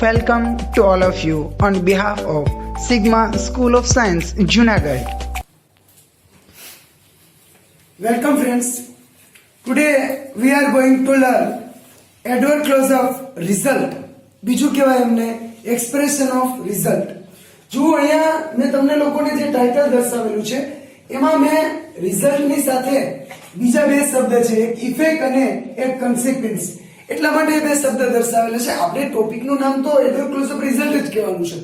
Welcome to all of you on behalf of Sigma School of Science, Junagadh. Welcome friends. Today we are going to learn adverb clause of result. બીજું કહેવાય એમને expression of result. જો અહીંયા મેં તમને લોકોને જે title દર્શાવેલું છે એમાં મેં result ની સાથે બીજા બે શબ્દ છે, એક ઇફેક્ટ અને એક consequence. એટલા માટે બે શબ્દ દર્શાવેલા છે. આપણે ટોપિકનું નામ તો adverb clause of result જ કહેવાનું છે.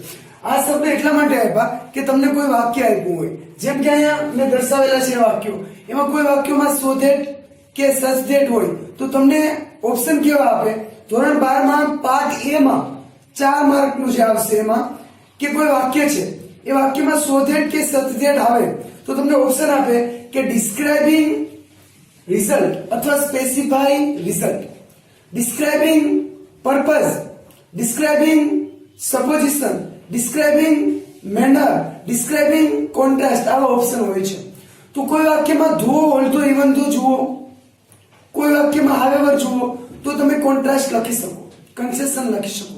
આ શબ્દ એટલા માટે આપ્યા કે તમને કોઈ વાક્ય આપ્યું હોય, જેમ કે અહીંયા મેં દર્શાવેલા છે વાક્યો, એમાં કોઈ વાક્યોમાં so that કે such that હોય તો તમને ઓપ્શન કેવા આપે? ધોરણ 12 માં પાર્ટ એ માં 4 માર્કનું જે આવશે એમાં કે કોઈ વાક્ય છે, એ વાક્યમાં so that કે such that આવે તો તમને ઓપ્શન આપે કે describing result અથવા specify result, describing purpose, describing supposition, describing manner, describing contrast. આવા ઓપ્શન હોય છે. તો કોઈ વાક્યમાં ધો ઓલ્ધો ઇવન ધો જુઓ, કોઈ વાક્યમાં however જુઓ તો તમે કોન્ટ્રાસ્ટ લખી શકો, કન્સેશન લખી શકો.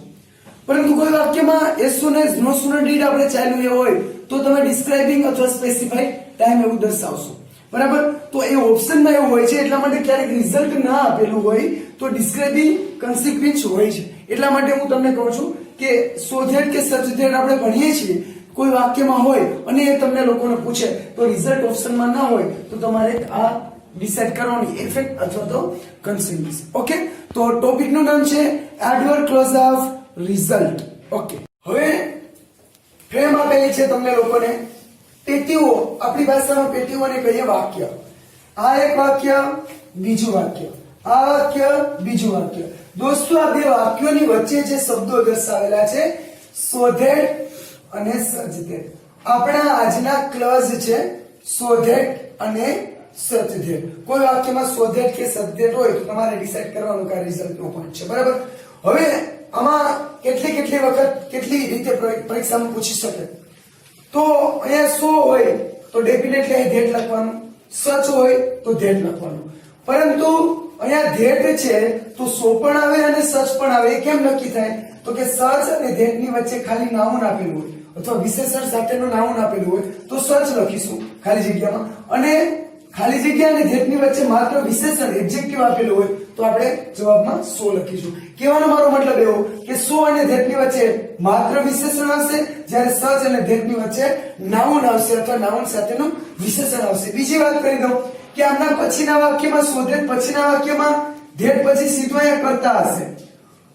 પરંતુ કોઈ વાક્યમાં as soon as, no sooner did આપણે ચાલ્યું એ હોય તો તમે ડિસ્ક્રાઇબિંગ અથવા સ્પેસિફાઈ ટાઈમ એવું દર્શાવશો. બરાબર? તો એ ઓપ્શનમાં એવું હોય છે, એટલા માટે ક્યારેક રિઝલ્ટ ના આપેલું હોય તો ડિસ્ક્રાઇબિંગ કન્સિક્વન્સ હોય છે. એટલા માટે હું તમને કહું છું કે so that કે such that આપણે ભણીએ છીએ, કોઈ વાક્યમાં હોય અને એ તમને લોકોને પૂછે તો રિઝલ્ટ ઓપ્શનમાં ના હોય તો તમારે આ ડિસાઈડ કરવાની, ઇફેક્ટ અથવા તો કન્સિક્વન્સ. ઓકે, તો ટોપિકનું નામ છે adverb clause of result. Okay, હવે ફ્રેમ આપેલી છે તમને લોકોને. પેટીઓ, આપણી ભાષામાં પેટીઓને કહીએ વાક્ય. આ એક વાક્ય, બીજું વાક્ય, આ વાક્ય, બીજું વાક્ય. દોસ્તો, આ બે વાક્યોની વચ્ચે જે શબ્દો દર્શાવેલા છે so that અને such that, આપણા આજના ક્લોઝ છે so that અને such that. કોઈ વાક્યમાં so that કે such that હોય તો તમારે ડિસાઈડ કરવાનું કે રિઝલ્ટનો પોઈન્ટ છે. બરાબર? હવે આમાં કેટલી વખત કેટલી રીતે પરીક્ષામાં પૂછી શકે. તો અહીંયા so હોય તો ડેફિનેટલી અહીં that લખવાનું, such હોય તો that લખવાનું. પરંતુ અહીંયા that છે તો so પણ આવે અને such પણ આવે. એ કેમ નક્કી થાય? તો કે such અને that ની વચ્ચે ખાલી નાઉન આપેલું હોય અથવા વિશેષણ સાથેનું નાઉન આપેલું હોય તો such લખીશું ખાલી જગ્યામાં, અને ખાલી જગ્યા અને that ની વચ્ચે માત્ર વિશેષણ એડજેક્ટિવ આપેલું હોય તો આપણે જવાબમાં so લખીશું. કહેવાનો મારો મતલબ એવો કે so અને that ની વચ્ચે માત્ર વિશેષણ આવશે, જ્યારે such અને that ની વચ્ચે નાઉન આવશે અથવા નાઉન સાથેનું વિશેષણ આવશે. બીજી વાત કરી દઉં કે આમના પછીના વાક્યમાં so that, પછીના વાક્યમાં that પછી સીધું અહીંયા કરતા હશે.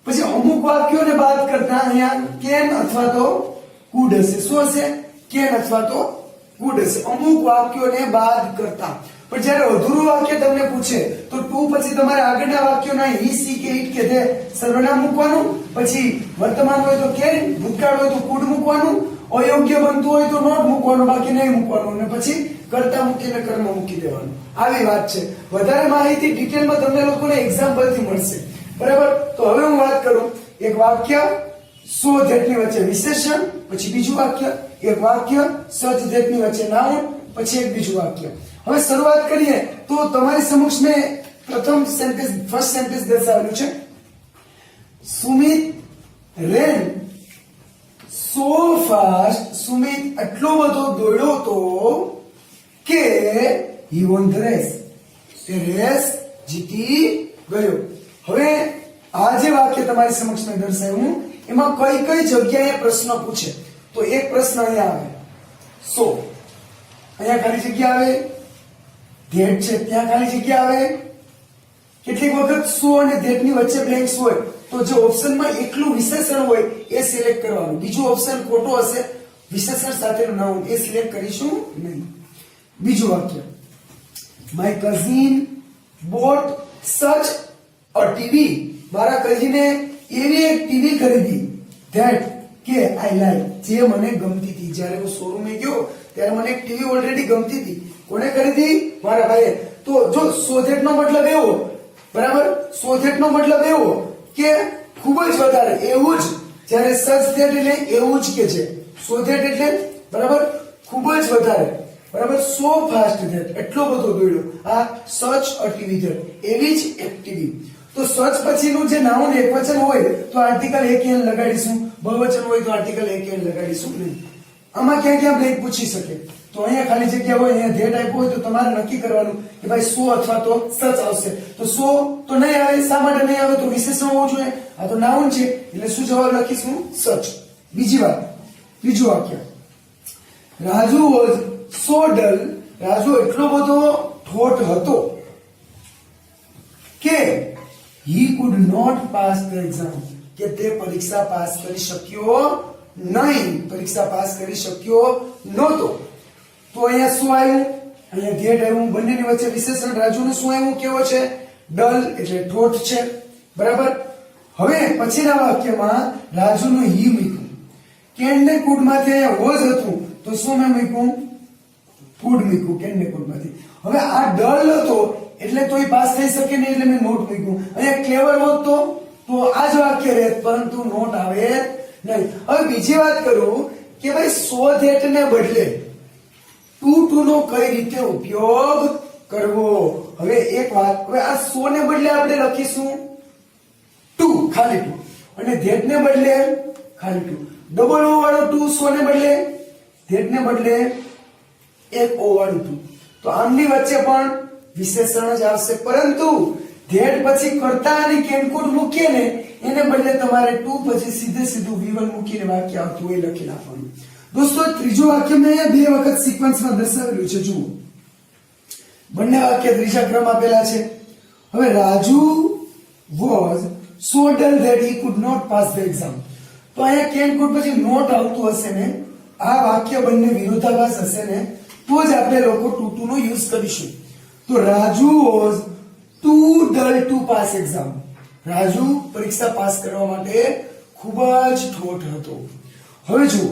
પછી અમુક વાક્યોને બાદ કરતા અહીંયા can અથવા તો could હશે. શું હશે? can અથવા તો could હશે. અમુક વાક્યોને બાદ કરતા. પણ જ્યારે અધૂરું વાક્ય તમને પૂછે તો ટુ પછી તમારે આગળના વાક્યોના he, she કે it કે they સર્વનામ મૂકવાનું, પછી વર્તમાન હોય તો can, ભૂતકાળ હોય તો could મૂકવાનું, અયોગ્ય બનતું હોય તો not મૂકવાનું, બાકી નહીં મૂકવાનું, અને પછી કર્તા મૂકીને કર્મ મૂકી દેવાનું. આવી વાત છે. વધારે માહિતી ડિટેલમાં તમને લોકોને એક્ઝામ્પલથી મળશે. બરાબર? તો હવે હું વાત કરું. એક વાક્ય so that ની વચ્ચે વિશેષણ, પછી બીજું વાક્ય, એક વાક્ય such that ની વચ્ચે નાઉન, પછી એક બીજું વાક્ય. હવે શરૂઆત કરીએ તો તમારી સમક્ષ મેં પ્રથમ સેન્ટેન્સ, ફર્સ્ટ સેન્ટેન્સ દર્શાવેલું છે. Sumit ran so fast, Sumit એટલો બધો દોડ્યો તો કે he won the race, તે રેસ જીતી ગયો. હવે આ જે વાક્ય તમારી સમક્ષ મેં દર્શાવ્યું એમાં કઈ કઈ જગ્યાએ પ્રશ્ન પૂછે તો એક પ્રશ્ન અહીંયા આવે so, અહીંયા ખાલી જગ્યા આવે, that છે ત્યાં ખાલી જગ્યા આવે. કેટલીક વખત so અને that ની વચ્ચે બ્લેન્ક્સ હોય તો જે ઓપ્શનમાં એકલું વિશેષણ હોય એ સિલેક્ટ કરવાનું, બીજું ઓપ્શન ખોટો હશે, વિશેષણ સાથેનું નાઉન એ સિલેક્ટ કરીશું નહીં. બીજું વાક્ય, my cousin bought such a TV, મારા કઝિને એવી એક ટીવી ખરીદી that કે I like, જે મને ગમતી હતી. જ્યારે હું શોરૂમે ગયો ત્યારે મને એક ટીવી ઓલરેડી ગમતી હતી. કોને ખરીદી? મારા ભાઈએ. તો જો so that નો મતલબ એવો, બરાબર? so that નો મતલબ એવો કે ખૂબ જ વધારે, એવું જ. જ્યારે such that એટલે એવું જ કે છે. so that એટલે બરાબર ખૂબ જ વધારે, બરાબર? so fast that એટલો બધો દોડ્યો. આ such a TV that, એવી જ એક ટીવી. તો સચ પછીનું જે નાઉન એકવચન હોય તો આર્ટિકલ એક એન લગાડીશું, બહુવચન હોય તો આર્ટિકલ એક એન લગાડીશું નહીં. આમાં ક્યાં ક્યાં બ્લેક પૂછી શકે? તો અહીંયા ખાલી જગ્યા હોય, અહીંયા ધેટ આપ્યો હોય તો તમારે નક્કી કરવાનું કે ભાઈ સો અથવા તો સચ આવશે. તો સો તો નહીં આવે. શા માટે નહીં આવે? તો વિશેષણ હોવું જોઈએ. આ તો નાઉન છે એટલે શું જવાબ લખીશું? સચ. બીજી વાત, ત્રીજું વાક્ય, રાજુ વોઝ સો ડલ. રાજુ એટલો બધો ઠોઠ હતો કે he could not pass the exam, કે તે પરીક્ષા પાસ કરી શક્યો નહીં, પરીક્ષા પાસ કરી શક્યો નહોતો. તો અહીંયા શું આવ્યું? અહીંયા ધેટ આવ્યું. બંનેની વચ્ચે વિશેષણ રાજુનું શું આવ્યું? કેવો છે? ડલ એટલે ઠોઠ છે. બરાબર. હવે પછીના વાક્યમાં રાજુનું હી મૂક્યું. કેન ને કુડ માંથી અહીંયા વોઝ હતું તો શું મેં મૂક્યું? કુડ મૂક્યું કેન ને કુડ માંથી. હવે આ ડલ હતો એટલે તોય પાસ થઈ શકે નહીં એટલે મેં નોટ મૂક્યું. અહીંયા ક્લેવર હોત તો આ જ વાક્ય રહેત, પરંતુ નોટ આવે નહીં. હવે બીજી વાત કરું કે ભાઈ સો ધેટ ને બદલે ટુ નો કઈ રીતે ઉપયોગ કરવો. હવે એક વાત, હવે આ સો ને બદલે આપણે લખીશું ટુ, ખાલી ટુ, અને ધેટ ને બદલે ખાલી ટુ. ડબલ ઓ વાળો ટુ સો ને બદલે, ધેટ ને બદલે એક ઓ વાળું ટુ. તો આમની વચ્ચે પણ વિશેષણ જ આવશે, પરંતુ ધેટ પછી કરતા અને કેનકુડ મૂકીએ ને એને બદલે તમારે ટુ પછી સીધું V1 મૂકીને વાક્ય આવતું હોય લખી નાખવાનું. દોસ્તો ત્રીજું વાક્ય મેં બે વખત સિક્વન્સમાં દર્શાવેલું છે. જુઓ, બંને વાક્ય ત્રીજા ક્રમ આપેલા છે. હવે Raju was so dull that he could not pass the exam. તો અહીંયા કેન કુડ પછી નોટ આવતું હશે ને, આ વાક્ય બંને વિરોધાભાસ હશે ને, તો જ આપણે લોકો ટુ નો યુઝ કરીશું. તો Raju was too dull to pass exam. Raju પરીક્ષા પાસ કરવા માટે ખૂબ જ ઠોઠ હતો. હવે જુઓ,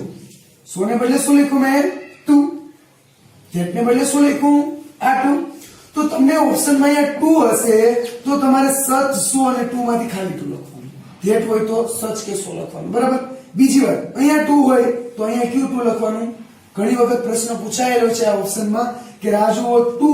સો ને બદલે શું લખ્યું મેં? ટુ. ધેટ ને બદલે શું લખ્યું? આ ટુ. તો તમને ઓપ્શનમાં અહીંયા ટુ હશે તો તમારે સચ, સો અને ટુ માંથી ખાલી ટુ લખવાનું. ધેટ હોય તો સચ કે સો લખવાનું. બરાબર. બીજી વાત, અહીંયા ટુ હોય તો અહીંયા ક્યુ ટુ લખવાનું. ઘણી વખત પ્રશ્ન પૂછાયેલો છે આ ઓપ્શનમાં કે રાજુ ટુ,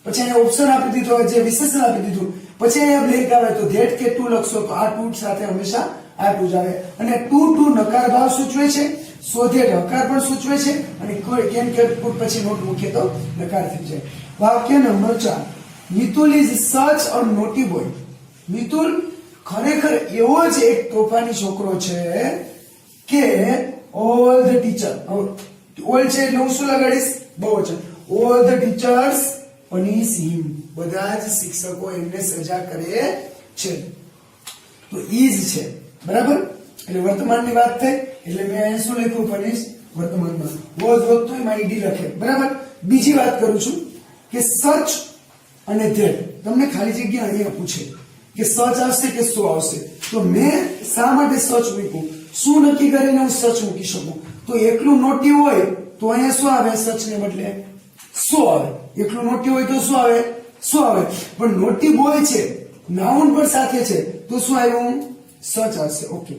પછી અહીંયા ઓપ્શન આપી દીધો હોય, જે વિશેષણ આપી દીધું, પછી અહીંયા બ્લેન્ક આવે તો ધેટ કે ટુ લખશો તો આ ટુ સાથે હંમેશા આ ટુ જ આવે. અને ટુ નકાર ભાવ સૂચવે છે, સો ધેટ હકાર પણ સૂચવે છે, અને કોઈ કેમ કે પછી નોટ મૂકીએ તો નકાર થઈ જાય. વાક્ય નંબર 4, મિતુલ ઇઝ સચ અ નોટી બોય. મિતુલ ખરેખર એવો જ એક તોફાની છોકરો છે કે ઓલ ધ ટીચર, ઓલ છે એટલે હું શું લગાડીશ? બહુવચન. ઓલ ધ ટીચર્સ પનિશ હિમ. બધા જ શિક્ષકો એમને સજા કરે છે. તો ઇઝ છે. બરાબર. એટલે વર્તમાનની વાત થઈ એટલે મેં અહીંયા શું લખ્યું? પનિશ વર્તમાનમાં. વોઝ હોત તો એમાં ઈડી લખે. બરાબર. બીજી વાત કરું છું કે સચ અને ધેટ તમને ખાલી જગ્યા અહીંયા પૂછે કે સચ આવશે કે સો આવશે, તો મેં શા માટે સચ મૂક્યું? શું નક્કી કરીને હું સચ મૂકી શકું? તો એકલું નોટી હોય તો અહીંયા શું આવે? સચ ને બદલે સો આવે. એકલું નોટી હોય તો શું આવે? સો આવે. પણ નોટી બોય છે, નાઉન પણ સાથે છે, તો શું આવ્યું? સચ આવશે. ઓકે.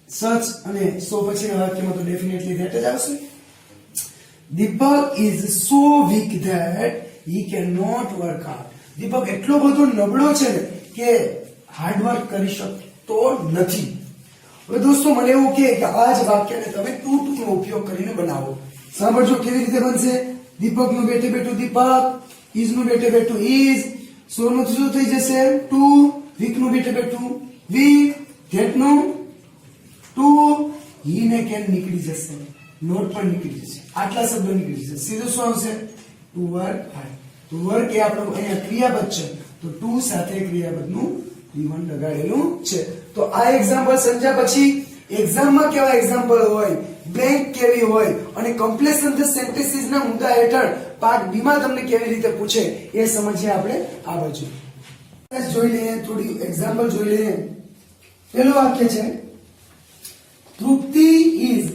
સચ અને સો પછીના વાક્યમાં તો ડેફિનેટલી ધેટ જ આવશે. Deepak is so weak that he can not work hard. Deepak એટલો બધો નબળો છે ને કે હાર્ડવર્ક કરી શકતો નથી. હવે દોસ્તો મને એવું કે આ જ વાક્યને તમે ટુ નો ઉપયોગ કરીને બનાવો. સાંભળજો કેવી રીતે બનશે. દીપક નું બેઠે બેઠું દીપક, ઇઝ નું બેઠે બેઠું ઇઝ, સો નું શું થઈ જશે? ટુ. વીક નું બેઠે બેઠું વીક, ધેટ નું ટુ, હી ને કેન નીકળી જશે, નોટ પણ નીકળી જશે, આટલા શબ્દો નીકળી જશે. સીધું શું આવશે? To work hard. તો વર્ક એ આપણું અહીંયા ક્રિયાપદ છે, તો ટુ સાથે ક્રિયાપદનું V1 લગાડેલું છે. તો આ એક્ઝામ્પલ સમજ્યા પછી એક્ઝામમાં કેવા એક્ઝામ્પલ હોય, બ્લેન્ક કેવી હોય, અને કમ્પ્લેશન ધ સેન્ટેન્સીસ ના મુદ્દા હેઠળ પાર્ટ બી માં તમને કેવી રીતે પૂછે એ સમજીએ આપણે આ બાજુ. જોઈ લઈએ, થોડી એક્ઝામ્પલ જોઈ લઈએ. પહેલું વાક્ય છે, તૃપ્તિ ઇઝ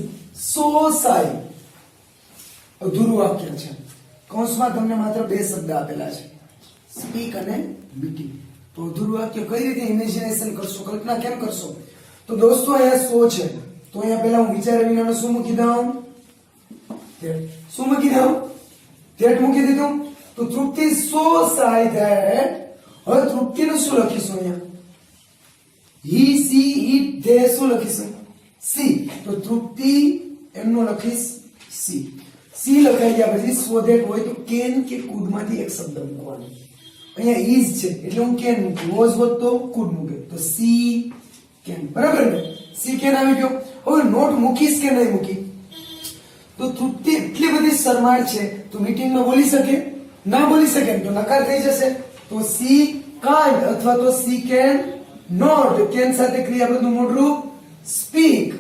સો શાય. અધૂરું વાક્ય છે. કૌંસમાં તમને માત્ર બે શબ્દ આપેલા છે, સ્પીક અને મીટિંગ. તો અધૂરું વાક્ય કઈ રીતે ઇમેજિનેશન કરશો, કલ્પના કેમ કરશો? તો દોસ્તો અહીંયા સો છે, તો અહીંયા પહેલા હું વિચાર વિનાનું શું મૂકી દઉં? શું મૂકી દઉં? ધેટ મૂકી દીધું. તો તૃપ્તિ સો શાય ધેટ હવે તૃપ્તિનું શું લખીશું અહીંયા? હી, સી, ઈટ, ધે શું લખીશું? સી. તો તૃપ્તિ એમનો લખીશ સી. સી લખાઈ ગયા પછી સો ધેટ હોય તો કેન કે કુડ માંથી એક શબ્દ મૂકવાનો. અહીંયા ઇઝ છે એટલે હું કેન મૂકું, વોઝ હોત તો કુડ મૂકે, તો સી કેન. બરાબર ને? સી કેન આવી ગયો. હવે નોટ મૂકીશ કે નહીં મૂકી? તો તૃપ્તિ એટલી બધી શરમાળ છે તો મીટિંગમાં બોલી શકે? ના બોલી શકે તો નકાર થઈ જશે. તો સી કાન્ટ અથવા તો સી કેન નોટ. કેન સાથે ક્રિયાપદનું મૂળરૂપ સ્પીક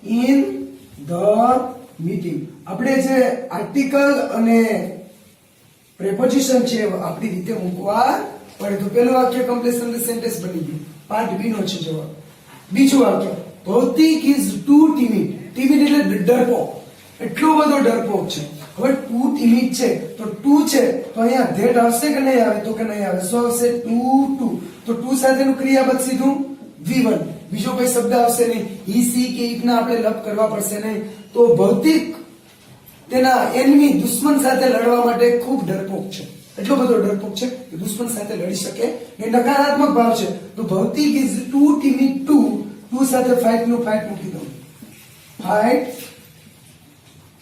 ઇન ધ મીટિંગ. આપણે જે આર્ટિકલ અને પ્રેપોઝિશન છે આપણી રીતે મૂકવા પડે. તો પહેલું વાક્ય કમ્પ્લીશન સેન્ટેન્સ બની ગયું. પાર્ટ બી નો છે જવાબ. બીજું વાક્ય ભૌતિક ઇઝ ટુ ટીમિડ. ટીમિડ એટલે ડરપોક, એટલો બધો ડરપોક છે. હવે ટુ ટીમિડ છે તો ટુ છે તો અહીંયા ધેટ આવશે કે નહીં આવે? તો કે નહીં આવે. શું આવશે? ટુ. તો ટુ સાથેનું ક્રિયાપદ સીધું V1. બીજો કોઈ શબ્દ આવશે નહીં. હી, સી કે ઈટ ના આપણે લપ કરવા પડશે નહીં. તો ભૌતિક તેના એનિમી દુશ્મન સાથે લડવા માટે ખૂબ ડરપોક છે, એટલો બધો ડરપોક છે કે દુશ્મન સાથે લડી શકે. એ નકારાત્મક ભાવ છે. તો ભૌતિક ઇઝ ટુ ટીમિડ ટુ. ટુ સાથે ફાઇટ નું ફાઇટ મૂકી દો. ફાઇટ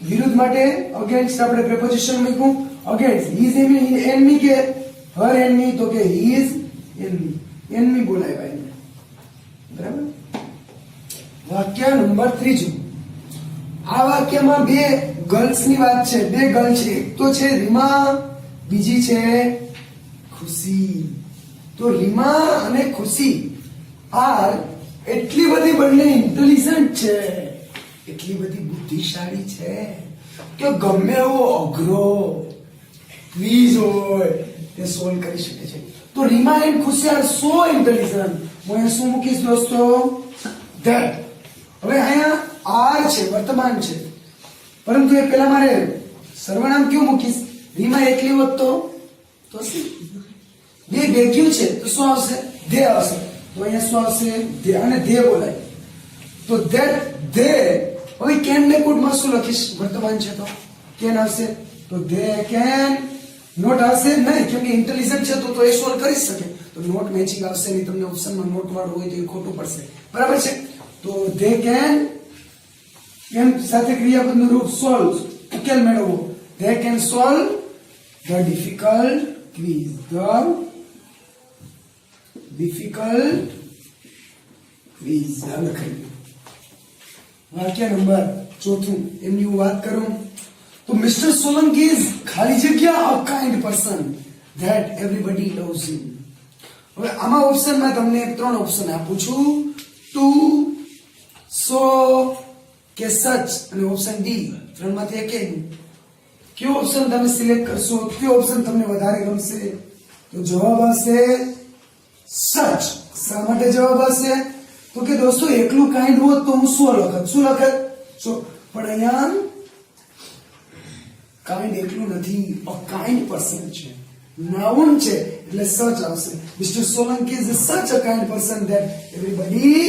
વિરુદ્ધ માટે અગેન્સ્ટ આપણે પ્રેપોઝિશન મૂક્યું. અગેન્સ્ટ હી ઇઝ એનિમી કે હર એનિમી? તો કે હી ઇઝ એનિમી. એનિમી બોલાય ભાઈ. બરાબર. વાક્ય નંબર 3. આ વાક્યમાં બે ગર્લ્સ ની વાત છે. બે ગર્લ છે. એક તો છે રીમા, બીજી છે ખુશી. તો રીમા અને ખુશી આર એટલી બધી બંને ઇન્ટેલિજન્ટ છે, એટલી બધી બુદ્ધિશાળી છે કે ગમે એવો અઘરો ક્વિઝ હોય તે સોલ્વ કરી શકે છે. તો રીમા એન્ડ ખુશી આર સો ઇન્ટેલિજન્ટ. હું અહીંયા શું મૂકીશ દોસ્તો? ધેટ. હવે અહીંયા આર છે, વર્તમાન છે, પરંતુ એ પેલા મારે સર્વનામ ક્યું મૂકીશ? રીમા એકલી હોત તો સી. બે ક્યું છે તો શું આવશે? ધે આવશે. તો અહીંયા શું આવશે? ધે. અને ધે બોલાય તો ધેટ ધે. હવે કેન ને કુડ માં શું લખીશ? વર્તમાન છે તો કેન આવશે. તો ધે કેન. નોટ આવશે નહીં કેમ કે ઇન્ટેલિજન્ટ છે તો એ સોલ્વ કરી શકે. તો નોટ મેચિંગ આવશે નહીં. તમને ઓપ્શનમાં નોટ વાળું હોય તો એ ખોટું પડશે. બરાબર છે? તો ધે કેન કેન સાથે ક્રિયાપદનું રૂપ સોલ્વ, ઉકેલ મેળવવો. They can solve the difficult quiz. The difficult quiz. લખાઈ. વાક્ય નંબર 4 એમની હું વાત કરું તો મિસ્ટર સોલંકી ઇઝ ખાલી જગ્યા a kind person that everybody loves him. હવે આમાં ઓપ્શનમાં તમને 3 ઓપ્શન આપું છું. ટુ, સો કે સચ અને ઓપ્શન ડી. 3 માંથી એક કયો ઓપ્શન તમે સિલેક્ટ કરશો? કયો ઓપ્શન તમને વધારે ગમશે? તો જવાબ આવશે સચ. શા માટે જવાબ આવશે? તો કે દોસ્તો એકલું કાઇન્ડ હોત તો હું શું લખત? પણ અહીંયા કાઇન્ડ એકલું નથી, અ કાઇન્ડ પર્સન છે, નાઉન છે એટલે સચ આવશે. મિસ્ટર સોલંકી ઇઝ સચ અ kind person that everybody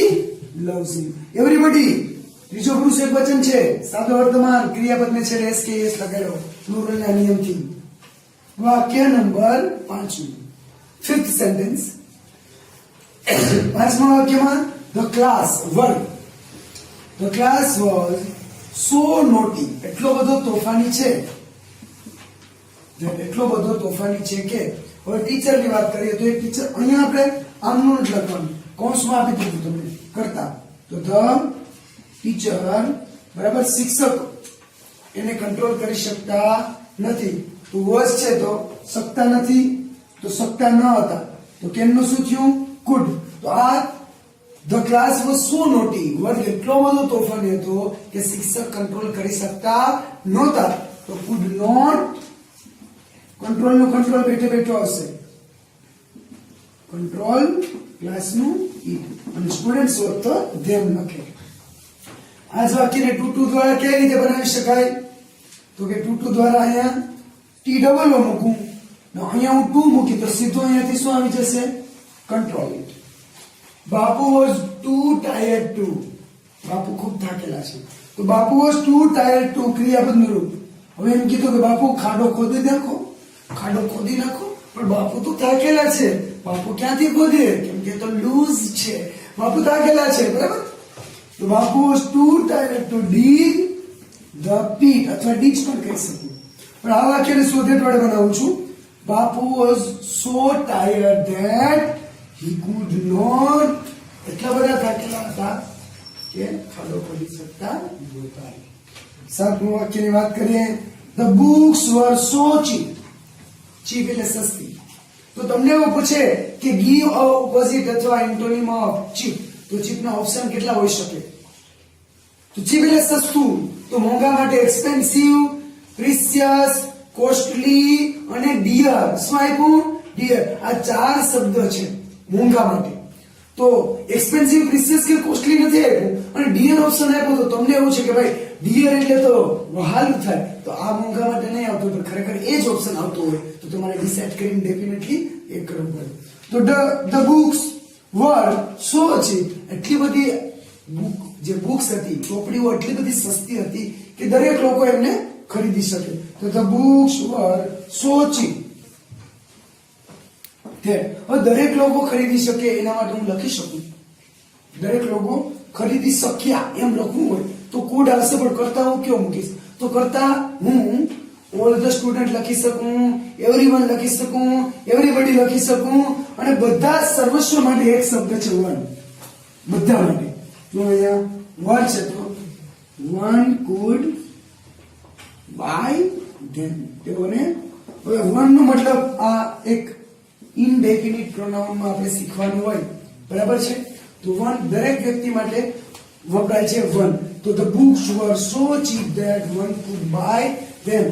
loves him. Everybody ત્રીજો પુરુષ એકવચન છે, સાદો વર્તમાન, ક્રિયાપદને છેડે એસ કે એસ લગાડ્યો પ્લુરલના નિયમથી. વાક્ય નંબર 5. Fifth sentence. પાંચમા વાક્યમાં ધ ક્લાસ વર્ગ. The class was so naughty. એટલો બધો તોફાની છે, એટલો બધો તોફાની છે કે. હવે ટીચરની વાત કરીએ તો એ ટીચર અહીંયા આપણે આમનું જ લખવાનું, કૌંસમાં આપી દીધું તમને કરતા. તો ધ ટીચર બરાબર શિક્ષક એને કંટ્રોલ કરી શકતા નથી. તો વોઝ છે તો શકતા નથી, તો શકતા ન હતા તો કેમનું શું થયું? કુડ. તો આ the class was so naughty. વર્ગ એટલો બધો તોફાની હતો કે શિક્ષક કંટ્રોલ કરી શકતા નહોતા. તો કુડ નોટ. કંટ્રોલ નો કંટ્રોલ બેઠે બેઠો આવશે. કંટ્રોલ ક્લાસનું ઈ અને સ્ટુડન્ટ્સ હોત તો ધેમ લખે. આ જ વાક્યને ટુ દ્વારા કેવી રીતે બનાવી શકાય? તો કે ટુ દ્વારા અહીંયા ટી ડબલ મૂકું ને અહીંયા હું 2 મૂકી તો સીધો અહીંયાથી શું આવી જશે? Control it. Bapu was two tired two. બાપુ ખૂબ થાકેલા છે તો બાપુ વોઝ ટુ ટાયર્ડ ટુ ક્રિયાપદનું રૂપ. હવે એમ કીધું કે બાપુ ખાડો ખોદી નાખો, ખાડો ખોદી નાખો, પણ બાપુ તો થાકેલા છે બાપુ ક્યાંથી ગોધે? કેમ કે તો લૂઝ છે, બાપુ થાકેલા છે, બરાબર? તો બાપુ was too tired to dig the pit, અથવા ditch પણ કહી શકું. પણ આ વાક્યને શોધેટ વડે બનાવું છું. બાપુ was so tired that he could not, એટલા બધા થાકેલા હતા કે ખાડો ખોદી શકતા નહોતા. સાતમું વાક્યની વાત કરીએ. The books were so cheap. cheap એટલે સસ્તી. તો તમને એવું પૂછે કે give a opposite અથવા એન્ટોનિમ ઓફ cheap, તો cheap ના ઓપ્શન કેટલા હોઈ શકે? તો cheap એટલે સસ્તું, તો મોંઘા માટે expensive, precious, costly અને dear. શું આપ્યું? dear. આ ચાર શબ્દ છે મોંઘા માટે. તો expensive, precious કે costly નથી આપ્યું અને dear ઓપ્શન આપ્યો, તો તમને એવું છે કે ભાઈ dear એટલે તો વહાલું થાય, તો આ મોંઘા માટે નહીં આવતો, તો ખરેખર એ જ ઓપ્શન આવતો હોય તો તમારે ડિસાઈડ કરીને ડેફિનેટલી એ કરવું પડે. તો the books were so cheap, એટલી બધી બુક જે બુક્સ હતી, ચોપડીઓ એટલી બધી સસ્તી હતી કે દરેક લોકો એમને ખરીદી શકે. તો the books were so cheap that, હવે દરેક લોકો ખરીદી શકે એના માટે હું લખી શકું દરેક લોકો ખરીદી શક્યા એમ લખવું હોય તો કોડ આવશે, પણ કરતા હું કેવો મૂકીશ? તો કરતા હું ઓલ ધ સ્ટુડન્ટ લખી શકું, એવરીવન લખી શકું, એવરીબડી લખી શકું, અને બધા સર્વસ્વ માટે એક શબ્દ છે વન, બધા માટે. તો અહીંયા વન છે, તો વન કુડ બાય ધેમ. તેઓને હવે વન નો મતલબ આ એક ઇનડેફિનિટ પ્રોનાઉન માં આપણે શીખવાનું હોય, બરાબર છે? તો વન દરેક વ્યક્તિ માટે વપરાય છે વન. તો the books were so cheap that one could buy them.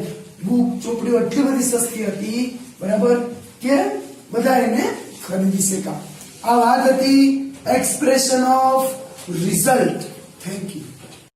Book ચોપડીઓ એટલી બધી સસ્તી હતી, બરાબર, કે બધા એને ખરીદી શક્યા. આ વાત હતી expression of result. Thank you.